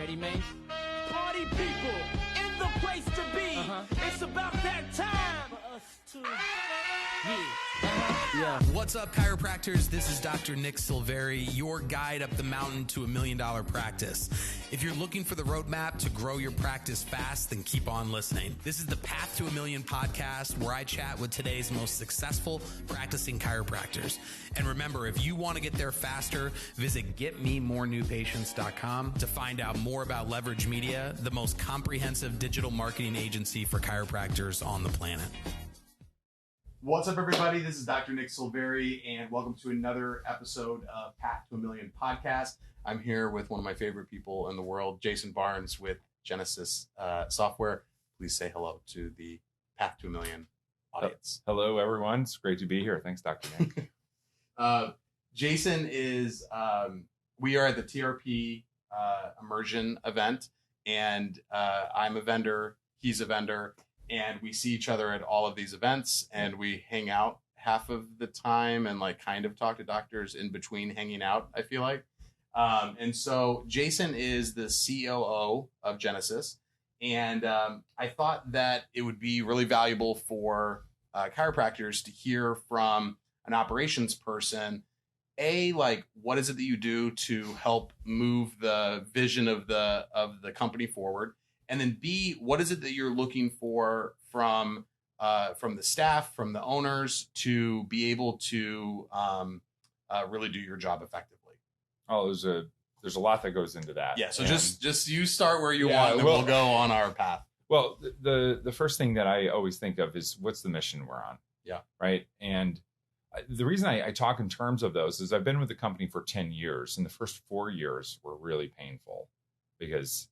ready, man? Party people in the place to be. It's about that time for us to. Yeah. What's up, chiropractors? This is Dr. Silveri, your guide up the mountain to $1 million practice. If you're looking for the roadmap to grow your practice fast, then keep on listening. This is the Path to $1 Million podcast, where I chat with today's most successful practicing chiropractors. And remember, if you want to get there faster, visit getmemorenewpatients.com to find out more about Leverage Media, the most comprehensive digital marketing agency for chiropractors on the planet. What's up, everybody? This is Dr. Silveri, and welcome to another episode of Path to $1 Million podcast. I'm here with one of my favorite people in the world, Jason Barnes with Genesis Software. Please say hello to the Path to $1 Million audience. Hello, everyone. It's great to be here. Thanks, Dr. Nick. Jason is, we are at the TRP immersion event, and I'm a vendor, he's a vendor. And we see each other at all of these events, and we hang out half of the time and like kind of talk to doctors in between hanging out, I feel like. And so Jason is the COO of Genesis. And I thought that it would be really valuable for chiropractors to hear from an operations person, like, what is it that you do to help move the vision of the company forward? And then B, what is it that you're looking for from the staff, from the owners, to be able to really do your job effectively? Oh, there's a lot that goes into that. Yeah. So just you start where you want, and then we'll go on our path. Well, the first thing that I always think of is, what's the mission we're on? Yeah. Right. And the reason I talk in terms of those is I've been with the company for 10 years, and the first 4 years were really painful because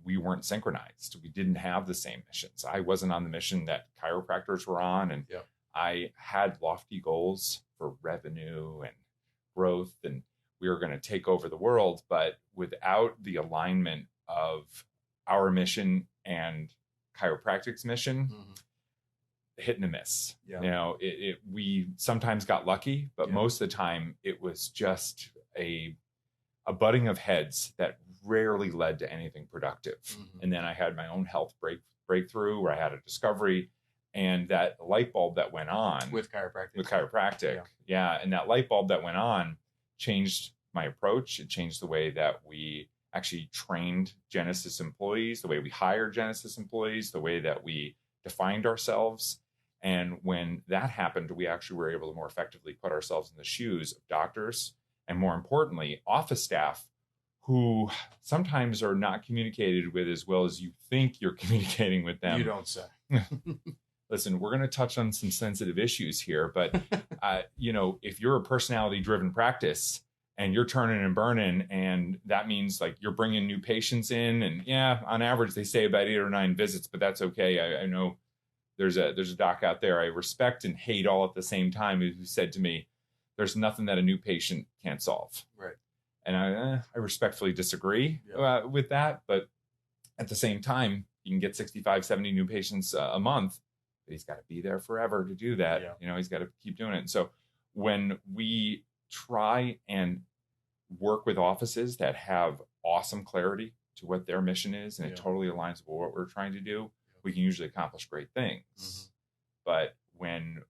we weren't synchronized. We didn't have the same missions. I wasn't on the mission that chiropractors were on. And I had lofty goals for revenue and growth, and we were going to take over the world. But without the alignment of our mission and chiropractic's mission, hit and a miss. Yeah. You know, we sometimes got lucky, but most of the time it was just a butting of heads that rarely led to anything productive. And then I had my own health breakthrough where I had a discovery, and that light bulb that went on with chiropractic. And that light bulb that went on changed my approach. It changed the way that we actually trained Genesis employees, the way we hired Genesis employees, the way that we defined ourselves. And when that happened, we actually were able to more effectively put ourselves in the shoes of doctors, and more importantly, office staff, who sometimes are not communicated with as well as you think you're communicating with them. You don't say. Listen, we're going to touch on some sensitive issues here, but if you're a personality-driven practice and you're turning and burning, and that means like you're bringing new patients in, and on average they say about 8 or 9 visits, but that's okay. I know there's a doc out there I respect and hate all at the same time who said to me, "There's nothing that a new patient can't solve." Right. And I respectfully disagree with that. But at the same time, you can get 65, 70 new patients a month, but he's got to be there forever to do that. Yeah. You know, he's got to keep doing it. And so when we try and work with offices that have awesome clarity to what their mission is, and it totally aligns with what we're trying to do, we can usually accomplish great things. But when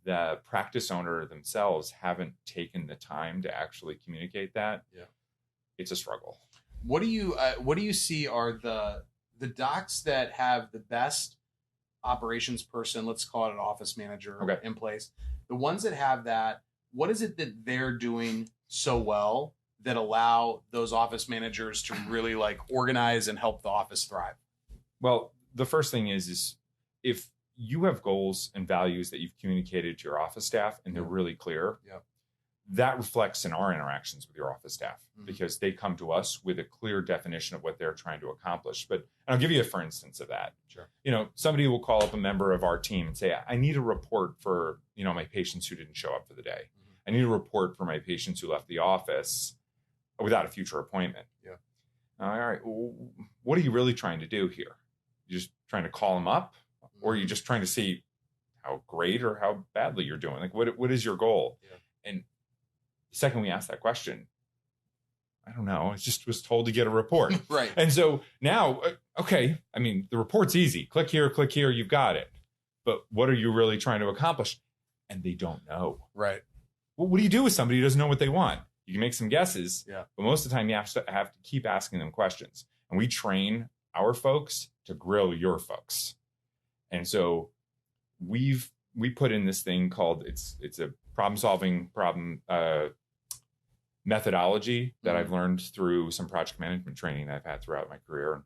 the practice owner themselves haven't taken the time to actually communicate that, it's a struggle. What do you see are the docs that have the best operations person, let's call it an office manager, in place? The ones that have that, what is it that they're doing so well that allow those office managers to really like organize and help the office thrive? Well, the first thing is if you have goals and values that you've communicated to your office staff and they're really clear, that reflects in our interactions with your office staff, because they come to us with a clear definition of what they're trying to accomplish. But I'll give you a for instance of that. Sure. You know, somebody will call up a member of our team and say, "I need a report for, my patients who didn't show up for the day. I need a report for my patients who left the office without a future appointment." All right. Well, what are you really trying to do here? You're just trying to call them up? Or are you just trying to see how great or how badly you're doing? Like, what is your goal? And the second we ask that question, I don't know. I just was told to get a report. Right. And so now, okay, I mean, the report's easy. Click here, you've got it. But what are you really trying to accomplish? And they don't know. Right. Well, what do you do with somebody who doesn't know what they want? You can make some guesses, Yeah. but most of the time you have to keep asking them questions. And we train our folks to grill your folks. And so we put in this thing called, it's a problem-solving methodology that I've learned through some project management training that I've had throughout my career. And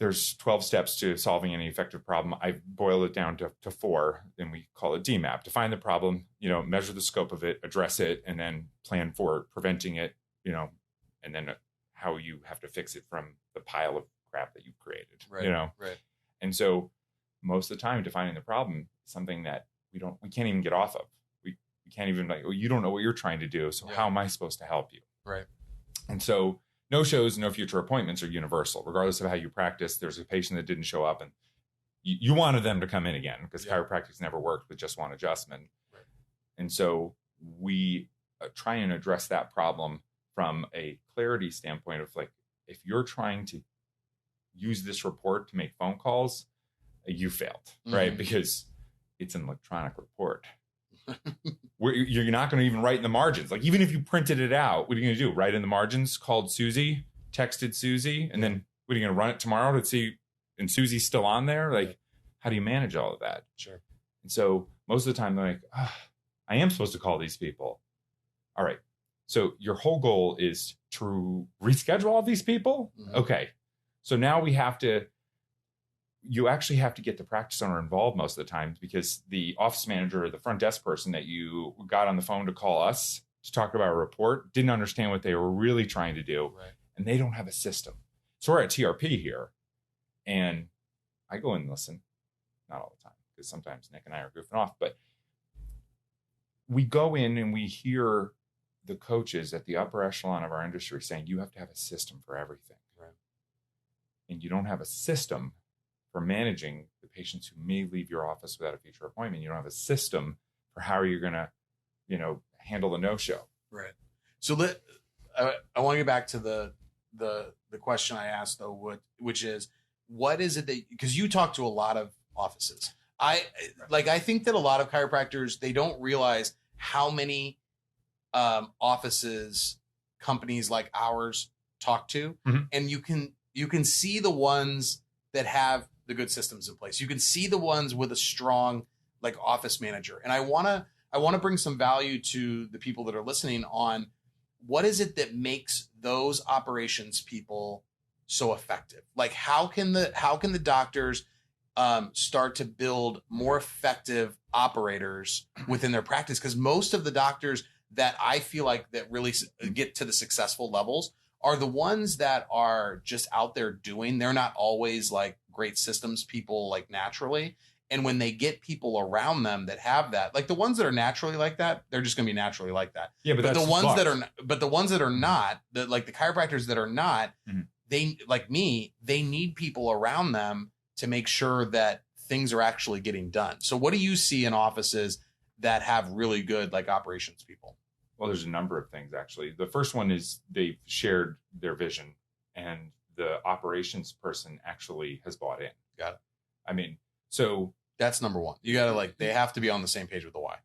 there's 12 steps to solving any effective problem. I boil it down to 4, and we call it DMAP. Define the problem, measure the scope of it, address it, and then plan for preventing it, and then how you have to fix it from the pile of crap that you've created, Right. And so most of the time defining the problem is something that we can't even get off of. We can't even you don't know what you're trying to do. So how am I supposed to help you? Right. And so no shows, no future appointments are universal. Regardless of how you practice, there's a patient that didn't show up and you wanted them to come in again because chiropractic's never worked with just one adjustment. Right. And so we try and address that problem from a clarity standpoint of if you're trying to use this report to make phone calls, you failed, right? Because it's an electronic report. You're not going to even write in the margins. Even if you printed it out, what are you going to do? Write in the margins, called Susie, texted Susie, and then what are you going to run it tomorrow to see? And Susie's still on there? How do you manage all of that? Sure. And so most of the time they're like, I am supposed to call these people. All right. So your whole goal is to reschedule all these people? Okay. So now you actually have to get the practice owner involved most of the time because the office manager or the front desk person that you got on the phone to call us to talk about a report didn't understand what they were really trying to do. Right. And they don't have a system. So we're at TRP here and I go and listen, not all the time because sometimes Nick and I are goofing off, but we go in and we hear the coaches at the upper echelon of our industry saying, you have to have a system for everything. Right. And you don't have a system for managing the patients who may leave your office without a future appointment. You don't have a system for how you're going to, handle the no-show. Right. So I want to get back to the question I asked though, which is, what is it that, because you talk to a lot of offices. I think that a lot of chiropractors, they don't realize how many offices companies like ours talk to. And you can see the ones that have the good systems in place. You can see the ones with a strong office manager. And I want to bring some value to the people that are listening on what is it that makes those operations people so effective? How can the doctors start to build more effective operators within their practice? Because most of the doctors that I feel like that really get to the successful levels are the ones that are just out there doing. They're not always great systems people naturally. And when they get people around them that have that, the ones that are naturally like that, they're just going to be naturally like that. Yeah, but the ones that are not, the chiropractors that are not, they they need people around them to make sure that things are actually getting done. So what do you see in offices that have really good operations people? Well, there's a number of things, actually. The first one is they've shared their vision and the operations person actually has bought in. Got it. I mean, so that's number one. You got to they have to be on the same page with the why.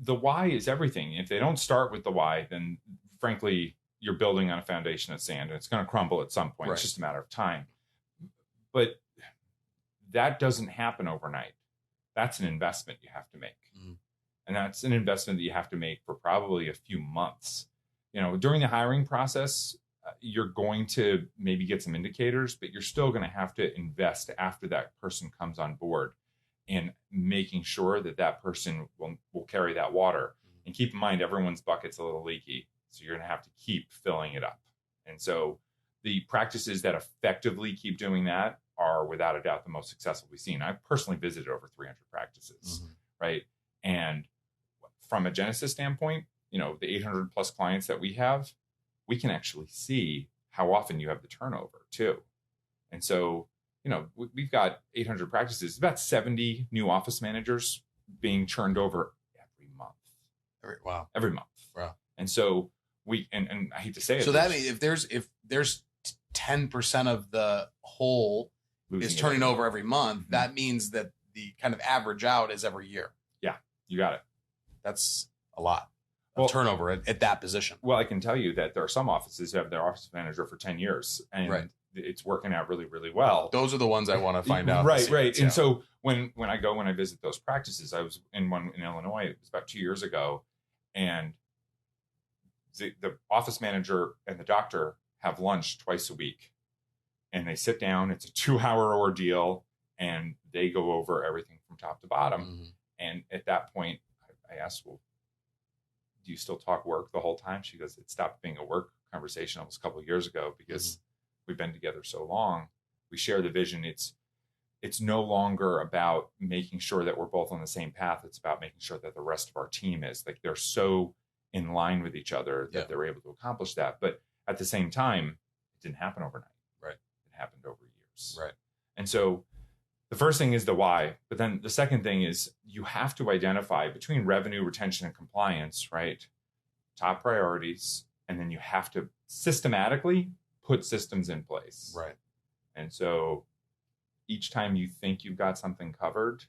The why is everything. If they don't start with the why, then frankly, you're building on a foundation of sand and it's going to crumble at some point. Right. It's just a matter of time. But that doesn't happen overnight. That's an investment you have to make. And that's an investment that you have to make for probably a few months. During the hiring process, you're going to maybe get some indicators, but you're still going to have to invest after that person comes on board in making sure that that person will carry that water. And keep in mind, everyone's bucket's a little leaky. So you're going to have to keep filling it up. And so the practices that effectively keep doing that are without a doubt the most successful we've seen. I've personally visited over 300 practices, right? And from a Genesis standpoint, the 800 plus clients that we have, we can actually see how often you have the turnover too. And so, we've got 800 practices, about 70 new office managers being churned over every month. Wow. Every month. Wow. And so and I hate to say it. So that means if there's 10% of the whole is turning over every month, that means that the kind of average out is every year. Yeah, you got it. That's a lot of turnover at that position. Well, I can tell you that there are some offices who have their office manager for 10 years and right. it's working out really, really well. Those are the ones I want to find out. Right, right. And so when I visit those practices, I was in one in Illinois, it was about 2 years ago, and the office manager and the doctor have lunch twice a week. And they sit down, it's a 2-hour ordeal, and they go over everything from top to bottom. Mm-hmm. And at that point, I asked, well, do you still talk work the whole time? She goes, it stopped being a work conversation almost a couple of years ago because we've been together so long. We share the vision. It's no longer about making sure that we're both on the same path. It's about making sure that the rest of our team is. Like, they're so in line with each other that they're able to accomplish that. But at the same time, it didn't happen overnight. Right. It happened over years. Right. And so the first thing is the why, but then the second thing is you have to identify between revenue, retention, and compliance, right? Top priorities. And then you have to systematically put systems in place. Right. And so each time you think you've got something covered,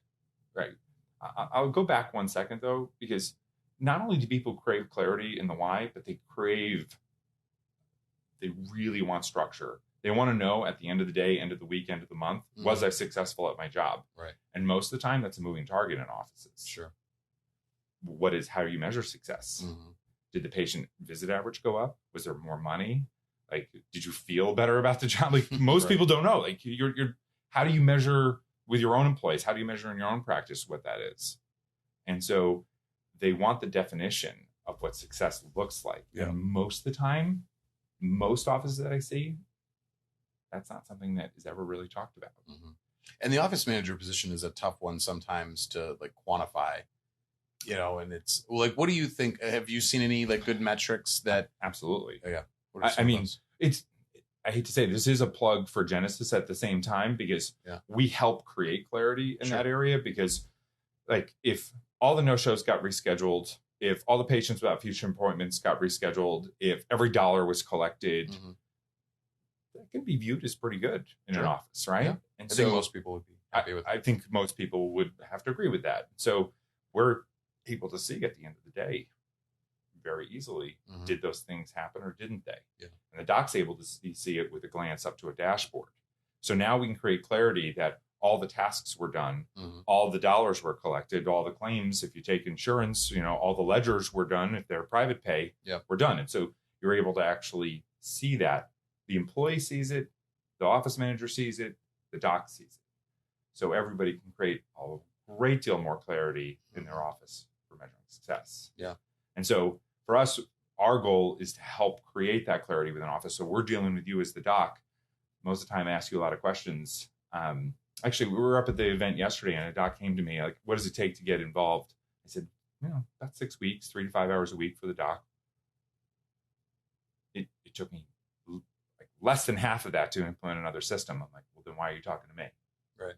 right? I'll go back 1 second though, because not only do people crave clarity in the why, but they really want structure. They want to know at the end of the day, end of the week, end of the month, was I successful at my job? Right. And most of the time that's a moving target in offices. Sure. How do you measure success? Mm-hmm. Did the patient visit average go up? Was there more money? Like, did you feel better about the job? Like, most people don't know. Like, how do you measure with your own employees? How do you measure in your own practice what that is? And so they want the definition of what success looks like. Yeah. And most of the time, most offices that I see, that's not something that is ever really talked about. Mm-hmm. And the office manager position is a tough one sometimes to like quantify, and it's like, what do you think? Have you seen any like good metrics that? Absolutely. Oh, yeah. I mean, I hate to say this is a plug for Genesis at the same time, because we help create clarity in that area, because like if all the no-shows got rescheduled, if all the patients without future appointments got rescheduled, if every dollar was collected, that can be viewed as pretty good in an office, right? Yeah. And I think most people would be happy with that. I think most people would have to agree with that. So we're able to see at the end of the day very easily, did those things happen or didn't they? Yeah. And the doc's able to see it with a glance up to a dashboard. So now we can create clarity that all the tasks were done, all the dollars were collected, all the claims, if you take insurance, all the ledgers were done, if they're private pay, were done. And so you're able to actually see that. The employee sees it, the office manager sees it, the doc sees it. So everybody can create a great deal more clarity in their office for measuring success. Yeah. And so for us, our goal is to help create that clarity within office. So we're dealing with you as the doc. Most of the time I ask you a lot of questions. Actually, we were up at the event yesterday and a doc came to me like, what does it take to get involved? I said, about 6 weeks, 3 to 5 hours a week for the doc. It took me like less than half of that to implement another system. I'm like, well, then why are you talking to me? Right.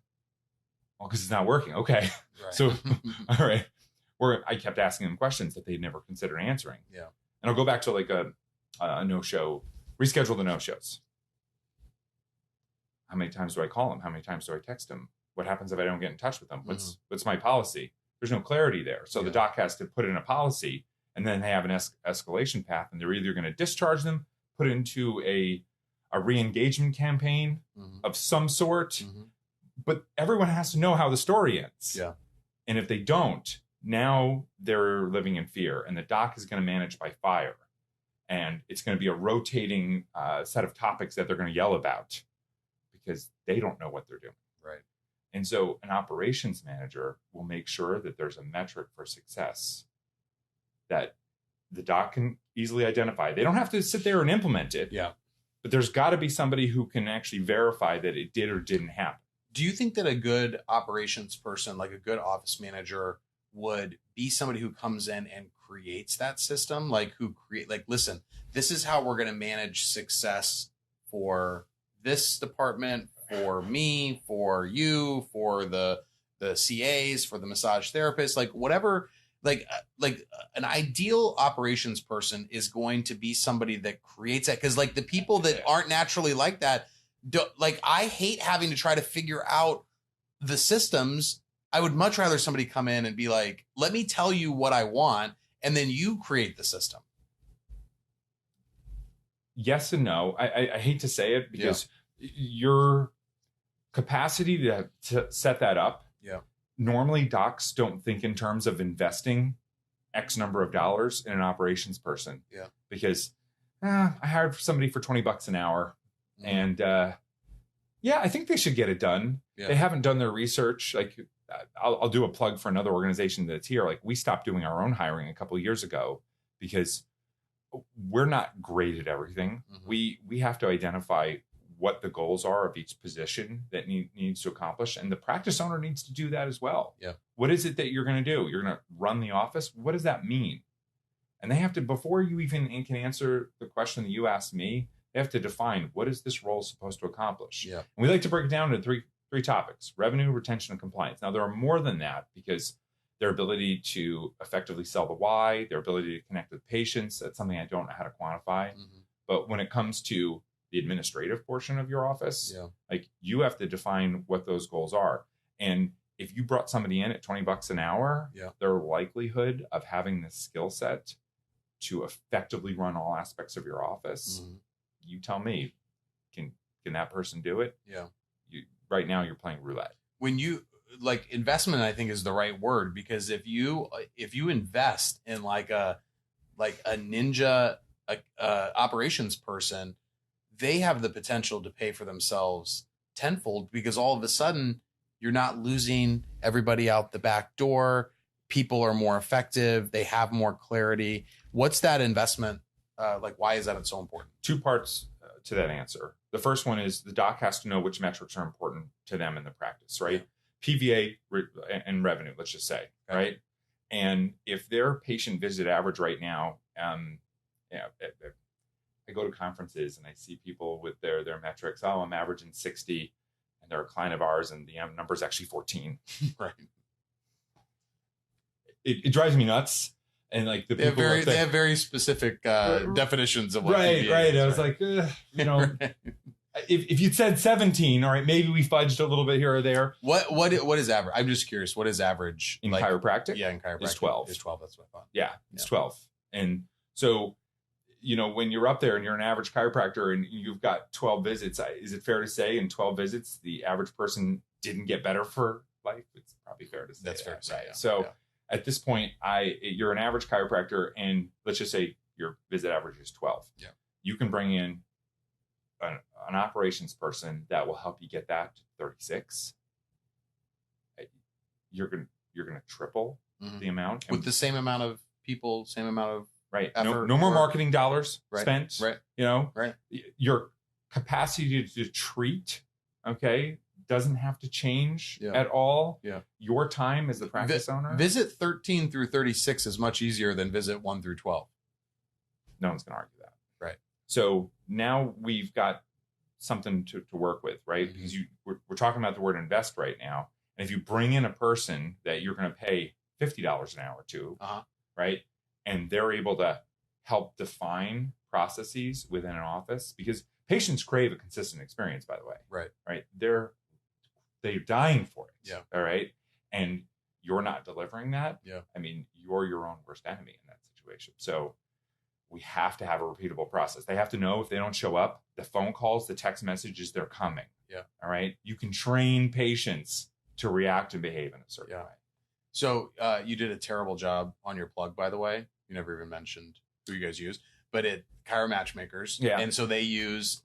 Well, because it's not working. Okay. Right. So, all right. I kept asking them questions that they'd never considered answering. Yeah. And I'll go back to like a no-show, reschedule the no-shows. How many times do I call them? How many times do I text them? What happens if I don't get in touch with them? What's my policy? There's no clarity there. So the doc has to put in a policy, and then they have an escalation path, and they're either going to discharge them, put into a re-engagement campaign of some sort, but everyone has to know how the story ends. Yeah. And if they don't, now they're living in fear, and the doc is going to manage by fire. And it's going to be a rotating set of topics that they're going to yell about because they don't know what they're doing. Right. And so an operations manager will make sure that there's a metric for success that the doc can easily identify. They don't have to sit there and implement it. Yeah. But there's got to be somebody who can actually verify that it did or didn't happen. Do you think that a good operations person, like a good office manager, would be somebody who comes in and creates that system? Listen, this is how we're going to manage success for this department, for me, for you, for the CAs, for the massage therapists, like whatever, an ideal operations person is going to be somebody that creates that. Cause like the people that aren't naturally like that, I hate having to try to figure out the systems. I would much rather somebody come in and be like, let me tell you what I want. And then you create the system. Yes and no. I hate to say it because your capacity to set that up. Yeah. Normally docs don't think in terms of investing X number of dollars in an operations person. Yeah. Because I hired somebody for $20 an hour. And I think they should get it done. Yeah. They haven't done their research. Like I'll do a plug for another organization that's here. Like we stopped doing our own hiring a couple of years ago because we're not great at everything. We have to identify what the goals are of each position that needs to accomplish. And the practice owner needs to do that as well. Yeah. What is it that you're going to do? You're going to run the office. What does that mean? And they have to, before you even can answer the question that you asked me, they have to define what is this role supposed to accomplish? Yeah. And we like to break it down into three topics: revenue, retention, and compliance. Now there are more than that because their ability to effectively sell the why, their ability to connect with patients, that's something I don't know how to quantify. But when it comes to the administrative portion of your office, like you have to define what those goals are. And if you brought somebody in at $20 an hour, their likelihood of having the skill set to effectively run all aspects of your office, you tell me, can that person do it? Yeah. Right now you're playing roulette. When you like investment, I think is the right word, because if you invest in like a ninja operations person, they have the potential to pay for themselves tenfold, because all of a sudden you're not losing everybody out the back door. People are more effective. They have more clarity. What's that investment? Why is that so important? Two parts to that answer. The first one is the doc has to know which metrics are important to them in the practice, right? PVA and revenue, let's just say, right? And if their patient visit average right now, I go to conferences and I see people with their metrics. Oh, I'm averaging 60, and they're a client of ours, and the number is actually 14. Right. It drives me nuts. And like the people they have very specific definitions of what PVA is, right. I was like, if you'd said 17, all right, maybe we fudged a little bit here or there. What is average? I'm just curious. What is average in chiropractic? Yeah, in chiropractic, it's 12. It's 12. That's what I thought. Yeah, it's 12. And so, when you're up there and you're an average chiropractor and you've got 12 visits, is it fair to say in 12 visits the average person didn't get better for life? It's probably fair to say. That's fair to say. Right? Yeah. So. At this point, you're an average chiropractor, and let's just say your visit average is 12. Yeah. You can bring in an operations person that will help you get that to 36. You're gonna triple the amount with the same amount of people, same amount of effort. No more marketing dollars spent. Right. Your capacity to treat, doesn't have to change at all. Yeah. Your time as the practice owner. Visit 13 through 36 is much easier than visit 1 through 12. No one's going to argue that. Right. So now we've got something to work with, right? Because we're talking about the word invest right now. And if you bring in a person that you're going to pay $50 an hour to, right? And they're able to help define processes within an office, because patients crave a consistent experience, by the way. Right. They're dying for it. Yeah. All right. And you're not delivering that. Yeah. I mean, you're your own worst enemy in that situation. So we have to have a repeatable process. They have to know if they don't show up, the phone calls, the text messages, they're coming. Yeah. All right. You can train patients to react and behave in a certain way. So you did a terrible job on your plug, by the way. You never even mentioned who you guys use, but Chiro Matchmakers. Yeah. And so they use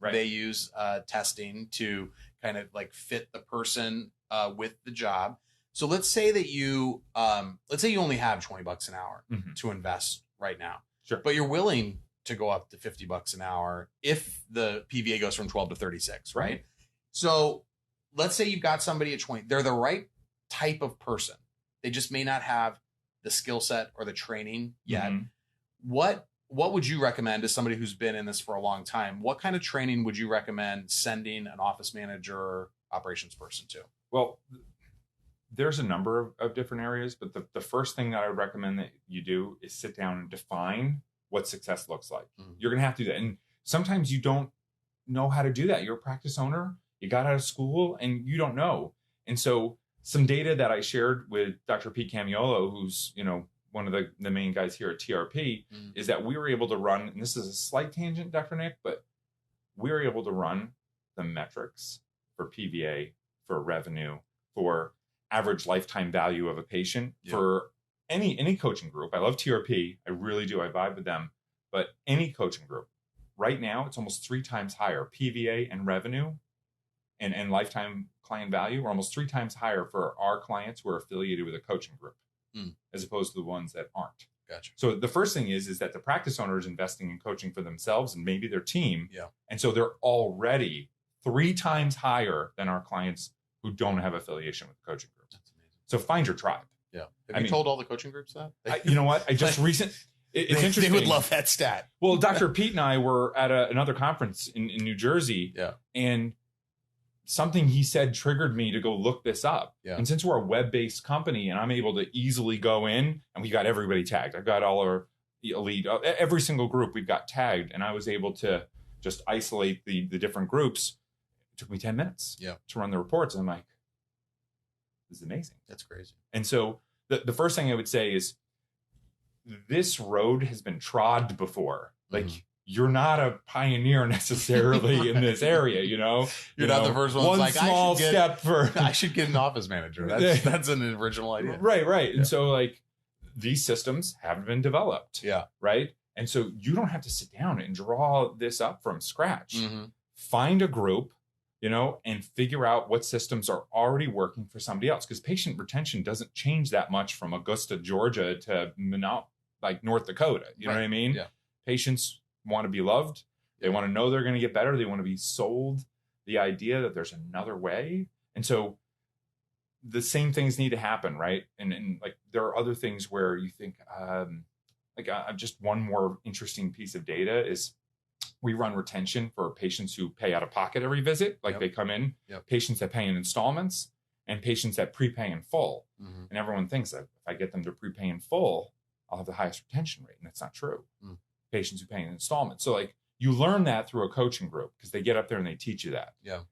testing to kind of like fit the person with the job. So let's say that you only have $20 an hour to invest right now. Sure. But you're willing to go up to $50 an hour if the PVA goes from 12 to 36, right? So let's say you've got somebody at 20. They're the right type of person. They just may not have the skill set or the training yet. What would you recommend to somebody who's been in this for a long time? What kind of training would you recommend sending an office manager or operations person to? Well, There's a number of different areas, but the first thing that I would recommend that you do is sit down and define what success looks like. You're going to have to do that. And sometimes you don't know how to do that. You're a practice owner, you got out of school, and you don't know. And so some data that I shared with Dr. 𝗵𝗃𝗿𝗄𝗎, who's, one of the main guys here at TRP, is that we were able to run, and this is a slight tangent, Dr. Nick, but we were able to run the metrics for PVA, for revenue, for average lifetime value of a patient, for any coaching group. I love TRP. I really do. I vibe with them. But any coaching group, right now, it's almost 3 times higher. PVA and revenue and lifetime client value are almost 3 times higher for our clients who are affiliated with a coaching group, as opposed to the ones that aren't. Gotcha. So the first thing is that the practice owner is investing in coaching for themselves and maybe their team. Yeah. And so they're already 3 times higher than our clients who don't have affiliation with the coaching group. That's amazing. So find your tribe. Yeah. Have you told all the coaching groups that? You know what? I just it's interesting. They would love that stat. Well, Dr. Pete and I were at another conference in New Jersey. Yeah. And something he said triggered me to go look this up. Yeah. And since we're a web-based company and I'm able to easily go in and we got everybody tagged. I've got all our elite, every single group we've got tagged. And I was able to just isolate the different groups. It took me 10 minutes to run the reports. And I'm like, this is amazing. That's crazy. And so the first thing I would say is this road has been trod before. Like, you're not a pioneer necessarily in this area, You're not the first one. One like, small step for I should get an office manager. That's an original idea. Right. Yeah. And so like these systems haven't been developed. Yeah. Right. And so you don't have to sit down and draw this up from scratch. Find a group, and figure out what systems are already working for somebody else. Because patient retention doesn't change that much from Augusta, Georgia to North Dakota. You know what I mean? Yeah. Patients want to be loved. They want to know they're going to get better. They want to be sold the idea that there's another way. And so the same things need to happen, right? And like there are other things where you think, just one more interesting piece of data is we run retention for patients who pay out of pocket every visit. Like they come in, patients that pay in installments and patients that prepay in full. And everyone thinks that if I get them to prepay in full, I'll have the highest retention rate. And that's not true. Patients who pay in installments. So like you learn that through a coaching group because they get up there and they teach you that. Yeah.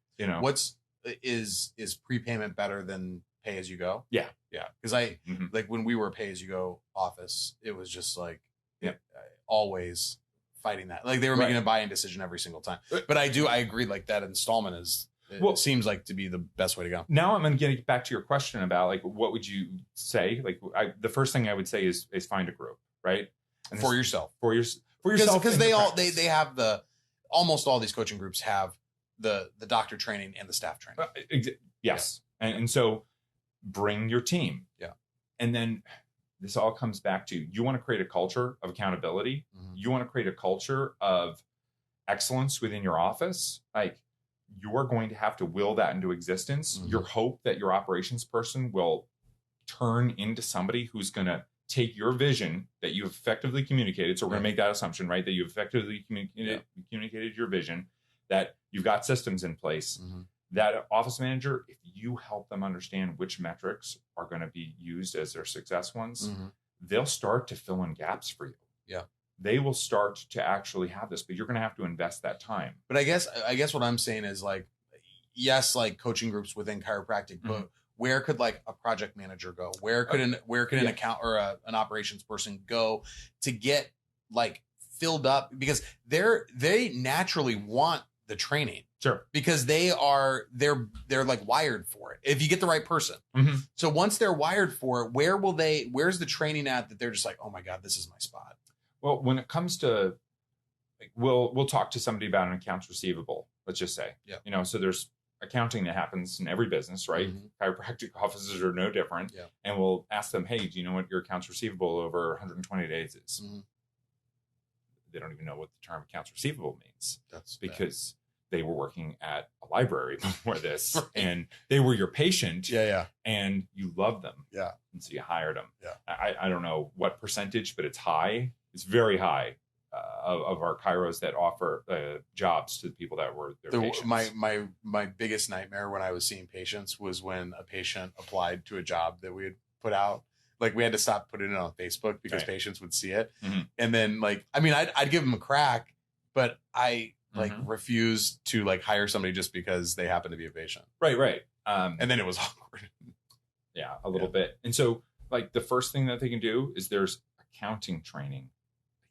Is prepayment better than pay as you go? Yeah. Because like when we were a pay as you go office, it was just like always fighting that. Like they were making a buy-in decision every single time. But I agree. Like that installment seems like to be the best way to go. Now I'm going to get back to your question about like what would you say? Like the first thing I would say is find a group, right? And for yourself. Because they have almost all these coaching groups have the doctor training and the staff training. Yes. And so bring your team. Yeah. And then this all comes back to, you want to create a culture of accountability. You want to create a culture of excellence within your office. Like you're going to have to will that into existence. Your hope that your operations person will turn into somebody who's going to take your vision that you've effectively communicated. So we're going to make that assumption, right? That you've effectively communicated your vision, that you've got systems in place. That office manager, if you help them understand which metrics are going to be used as their success ones, they'll start to fill in gaps for you. Yeah. They will start to actually have this, but you're going to have to invest that time. But I guess what I'm saying is like, yes, like coaching groups within chiropractic, but where could like a project manager go? Where could an account or an operations person go to get like filled up? Because they naturally want the training. Sure. Because they're like wired for it. If you get the right person. So once they're wired for it, where's the training at that they're just like, oh my God, this is my spot? Well, when it comes to, like, we'll talk to somebody about an accounts receivable, let's just say, so there's accounting that happens in every business, right? Chiropractic offices are no different. Yeah. And we'll ask them, hey, do you know what your accounts receivable over 120 days is? They don't even know what the term accounts receivable means. That's because they were working at a library before this, and they were your patient. And you loved them. And so you hired them. I don't know what percentage, but it's high. It's very high of our chiros that offer jobs to the people that were their patients. My biggest nightmare when I was seeing patients was when a patient applied to a job that we had put out. Like we had to stop putting it on Facebook because patients would see it. And then I'd give them a crack, but I refused to hire somebody just because they happen to be a patient. Right. And then it was awkward. Yeah, a little bit. And so the first thing that they can do is there's accounting training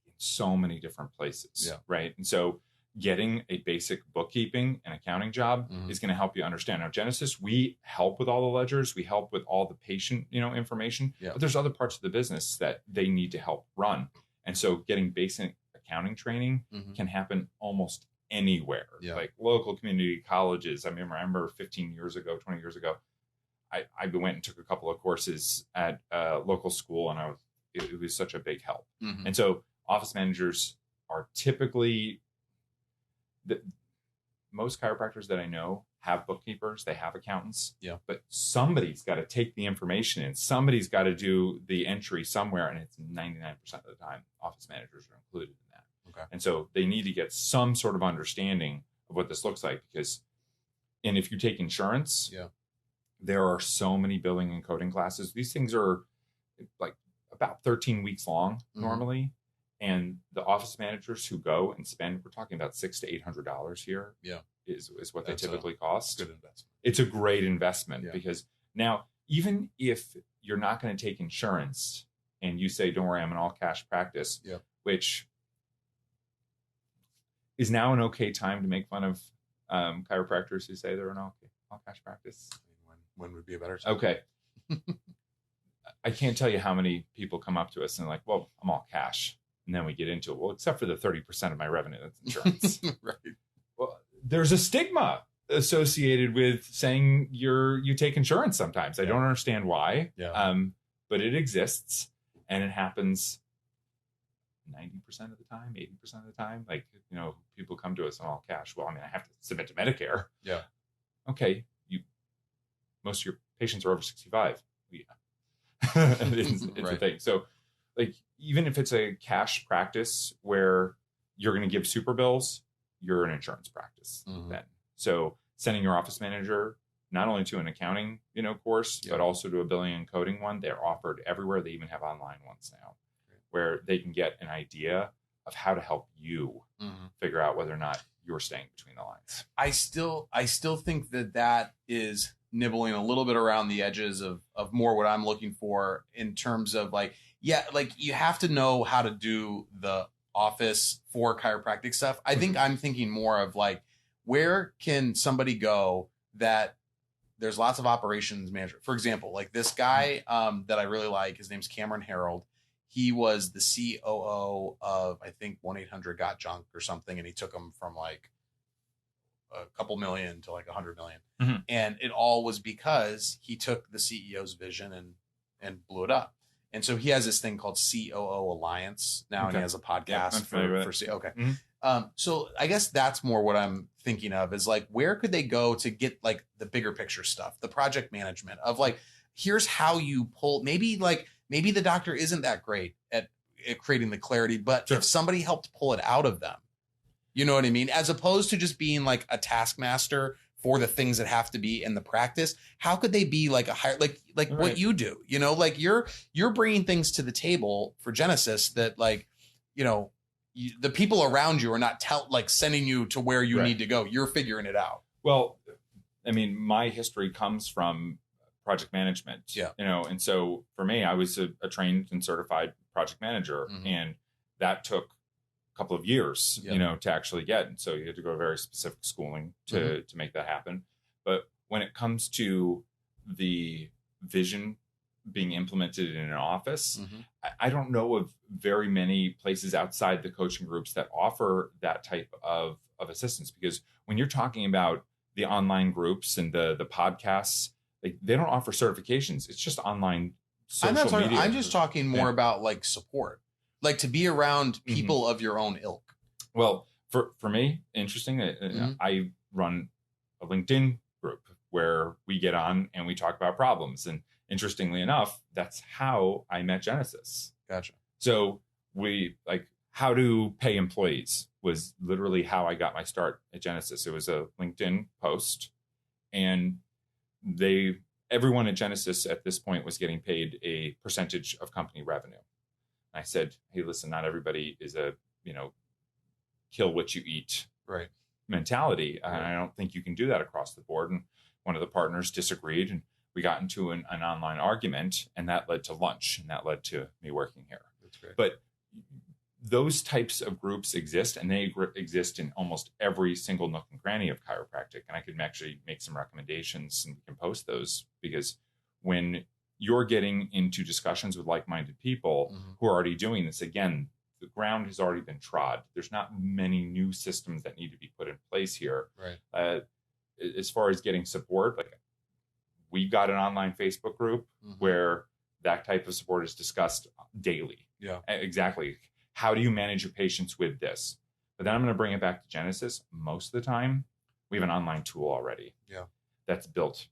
in so many different places. Right. And so getting a basic bookkeeping and accounting job is going to help you understand. Now, Genesis, we help with all the ledgers. We help with all the patient, information. But there's other parts of the business that they need to help run. And so getting basic accounting training can happen almost anywhere. Like local community colleges. I remember 15 years ago, 20 years ago, I went and took a couple of courses at a local school, and it was such a big help. And so office managers are typically most chiropractors that I know have bookkeepers, they have accountants. But somebody's got to take the information in. Somebody's got to do the entry somewhere, and it's 99% of the time office managers are included in that. And so they need to get some sort of understanding of what this looks like, and if you take insurance, there are so many billing and coding classes. These things are about 13 weeks long normally. And the office managers who go and spend, we're talking about $600 to $800 here. Is what they typically cost. Good investment. It's a great investment because now, even if you're not going to take insurance and you say, don't worry, I'm an all cash practice, which is now an okay time to make fun of chiropractors who say they're an all cash practice. When would be a better time? Okay. I can't tell you how many people come up to us and well, I'm all cash. And then we get into it. Well, except for the 30% of my revenue that's insurance. Right. Well, there's a stigma associated with saying you take insurance sometimes. I don't understand why. But it exists, and it happens 90% of the time, 80% of the time. People come to us on all cash. Well, I have to submit to Medicare. Okay. Most of your patients are over 65. It's a thing. So even if it's a cash practice where you're going to give super bills, you're an insurance practice then. So sending your office manager not only to an accounting, course, but also to a billing and coding one, they're offered everywhere. They even have online ones now where they can get an idea of how to help you figure out whether or not you're staying between the lines. I still think that is nibbling a little bit around the edges of more what I'm looking for in terms of you have to know how to do the office for chiropractic stuff. I think I'm thinking more of where can somebody go that there's lots of operations manager. For example, this guy that I really like, his name's Cameron Harold. He was the COO of, I think, 1-800-GOT-JUNK or something. And he took them from a couple million to 100 million. And it all was because he took the CEO's vision and blew it up. And so he has this thing called COO Alliance now, and he has a podcast so I guess that's more what I'm thinking of is where could they go to get the bigger picture stuff, the project management of here's how you pull, maybe the doctor isn't that great at creating the clarity, but if somebody helped pull it out of them, you know what I mean? As opposed to just being a taskmaster for the things that have to be in the practice, how could they be a higher, what you do, you're bringing things to the table for Genesis that the people around you are not sending you to where you need to go. You're figuring it out. Well, my history comes from project management, and so for me, I was a trained and certified project manager, and that took couple of years, to actually get. And so you had to go to very specific schooling to make that happen. But when it comes to the vision being implemented in an office, I don't know of very many places outside the coaching groups that offer that type of assistance, because when you're talking about the online groups and the podcasts, they don't offer certifications. It's just online social media. I'm just talking more about support. To be around people of your own ilk. Well, for me, interesting. I run a LinkedIn group where we get on and we talk about problems. And interestingly enough, that's how I met Genesis. Gotcha. So we how to pay employees was literally how I got my start at Genesis. It was a LinkedIn post, and everyone at Genesis at this point was getting paid a percentage of company revenue. And I said, hey, listen, not everybody is a, kill what you eat mentality. And I don't think you can do that across the board. And one of the partners disagreed, and we got into an online argument, and that led to lunch, and that led to me working here. That's great. But those types of groups exist, and they exist in almost every single nook and cranny of chiropractic. And I could actually make some recommendations, and we can post those, because when you're getting into discussions with like-minded people who are already doing this, again, the ground has already been trod. There's not many new systems that need to be put in place here. Right. As far as getting support, like, we've got an online Facebook group where that type of support is discussed daily. Yeah. Exactly. How do you manage your patients with this? But then I'm going to bring it back to Genesis. Most of the time, we have an online tool already. Yeah. That's built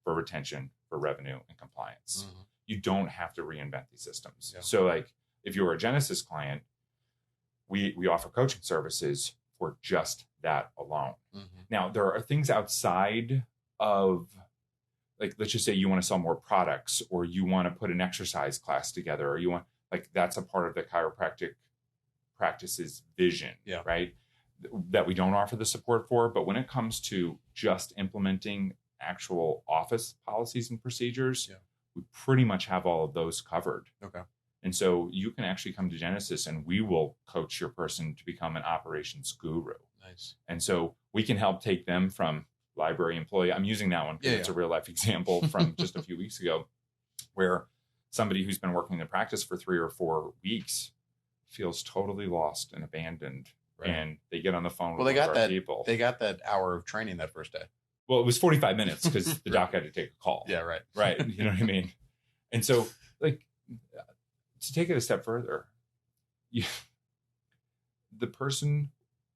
for retention, for revenue, and compliance. You don't have to reinvent these systems. Yeah. So, like, if you're a Genesis client, we offer coaching services for just that alone. Now, there are things outside of, like, let's just say you want to sell more products, or you want to put an exercise class together, or you want, like, that's a part of the chiropractic practice's vision, right? That we don't offer the support for. But when it comes to just implementing actual office policies and procedures, we pretty much have all of those covered. Okay. And so you can actually come to Genesis, and we will coach your person to become an operations guru. Nice. And so we can help take them from library employee. I'm using that one because it's a real life example from just a few weeks ago, where somebody who's been working in practice for 3 or 4 weeks feels totally lost and abandoned. Right. And they get on the phone Well, with they got our that. people. They got that hour of training that first day. Well, it was 45 minutes because the doc had to take a call. Yeah, right. Right. You know what I mean? And so, like, to take it a step further, the person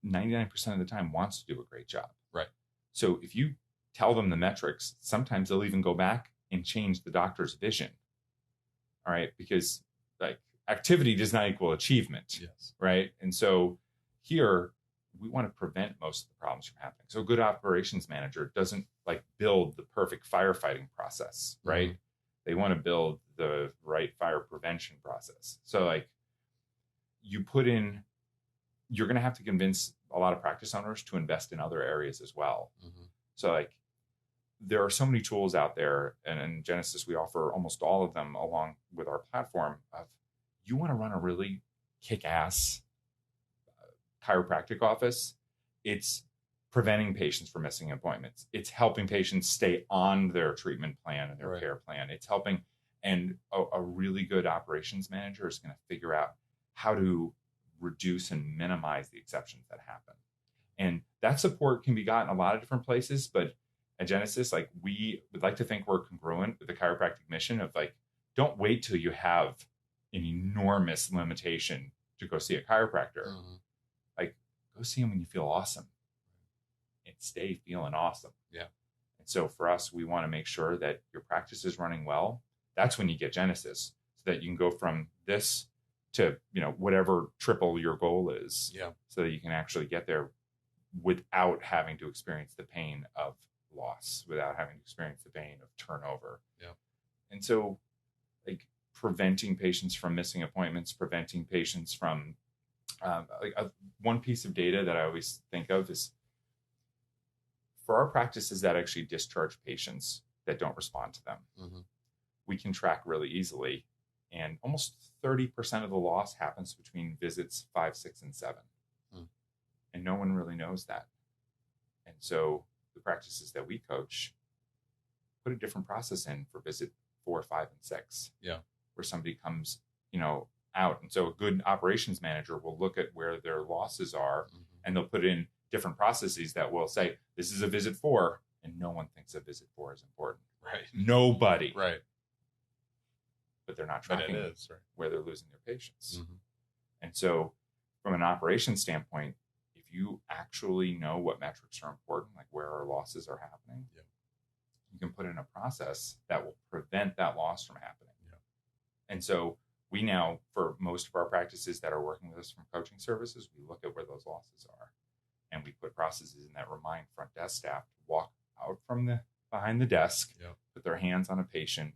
99% of the time wants to do a great job. Right. So if you tell them the metrics, sometimes they'll even go back and change the doctor's vision. All right. Because, like, activity does not equal achievement. Yes. Right. And so here we want to prevent most of the problems from happening. So a good operations manager doesn't, like, build the perfect firefighting process, right? They want to build the right fire prevention process. So, like, you're going to have to convince a lot of practice owners to invest in other areas as well. So, like, there are so many tools out there, and in Genesis, we offer almost all of them along with our platform. Of, you want to run a really kick-ass chiropractic office, it's preventing patients from missing appointments. It's helping patients stay on their treatment plan and their care plan. It's helping, and a really good operations manager is going to figure out how to reduce and minimize the exceptions that happen. And that support can be gotten a lot of different places, but at Genesis, like, we would like to think we're congruent with the chiropractic mission of, like, don't wait till you have an enormous limitation to go see a chiropractor. Like, go see him when you feel awesome and stay feeling awesome. Yeah. And so for us, we want to make sure that your practice is running well. That's when you get Genesis, so that you can go from this to, whatever triple your goal is. Yeah. So that you can actually get there without having to experience the pain of loss, without having to experience the pain of turnover. Yeah. And so, like, preventing patients from missing appointments, preventing patients from, one piece of data that I always think of is, for our practices that actually discharge patients that don't respond to them, we can track really easily. And almost 30% of the loss happens between visits 5, 6, and 7. And no one really knows that. And so the practices that we coach put a different process in for visit 4, 5, and 6. Yeah. Where somebody comes, out. And so a good operations manager will look at where their losses are, and they'll put in different processes that will say, this is a visit 4, and no one thinks a visit 4 is important. Right. Nobody. Right. But they're not tracking where they're losing their patients. And so from an operations standpoint, if you actually know what metrics are important, like where our losses are happening, you can put in a process that will prevent that loss from happening. And so we now, for most of our practices that are working with us from coaching services, we look at where those losses are. And we put processes in that remind front desk staff to walk out from behind the desk, put their hands on a patient.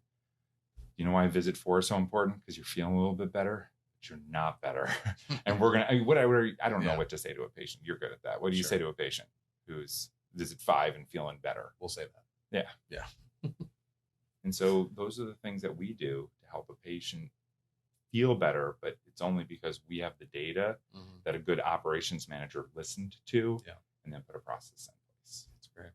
You know why visit 4 is so important? Because you're feeling a little bit better, but you're not better. And we're going to, I don't know what to say to a patient. You're good at that. What do you say to a patient who's visit 5 and feeling better? We'll say that. Yeah. And so those are the things that we do to help a patient feel better, but it's only because we have the data that a good operations manager listened to and then put a process in place. That's great.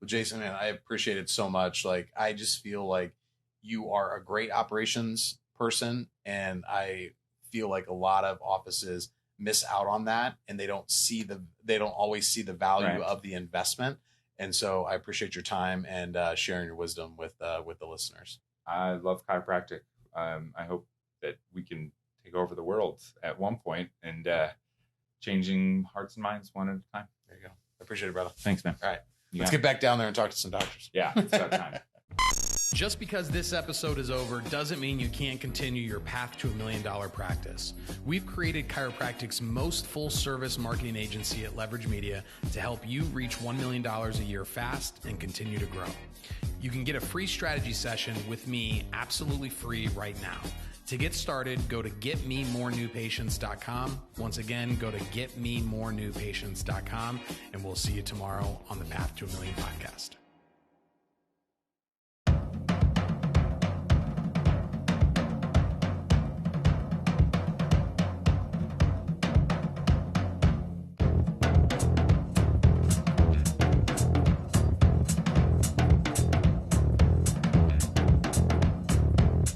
Well, Jason, man, I appreciate it so much. Like, I just feel like you are a great operations person, and I feel like a lot of offices miss out on that, and they don't always see the value of the investment. And so I appreciate your time and sharing your wisdom with the listeners. I love chiropractic. I hope that we can take over the world at one point and changing hearts and minds one at a time. There you go. I appreciate it, brother. Thanks, man. All right. Let's get back down there and talk to some doctors. Yeah, it's that time. Just because this episode is over doesn't mean you can't continue your path to $1 million practice. We've created chiropractic's most full-service marketing agency at Leverage Media to help you reach $1 million a year fast and continue to grow. You can get a free strategy session with me absolutely free right now. To get started, go to getmemorenewpatients.com. Once again, go to getmemorenewpatients.com, and we'll see you tomorrow on the Path to $1 Million podcast.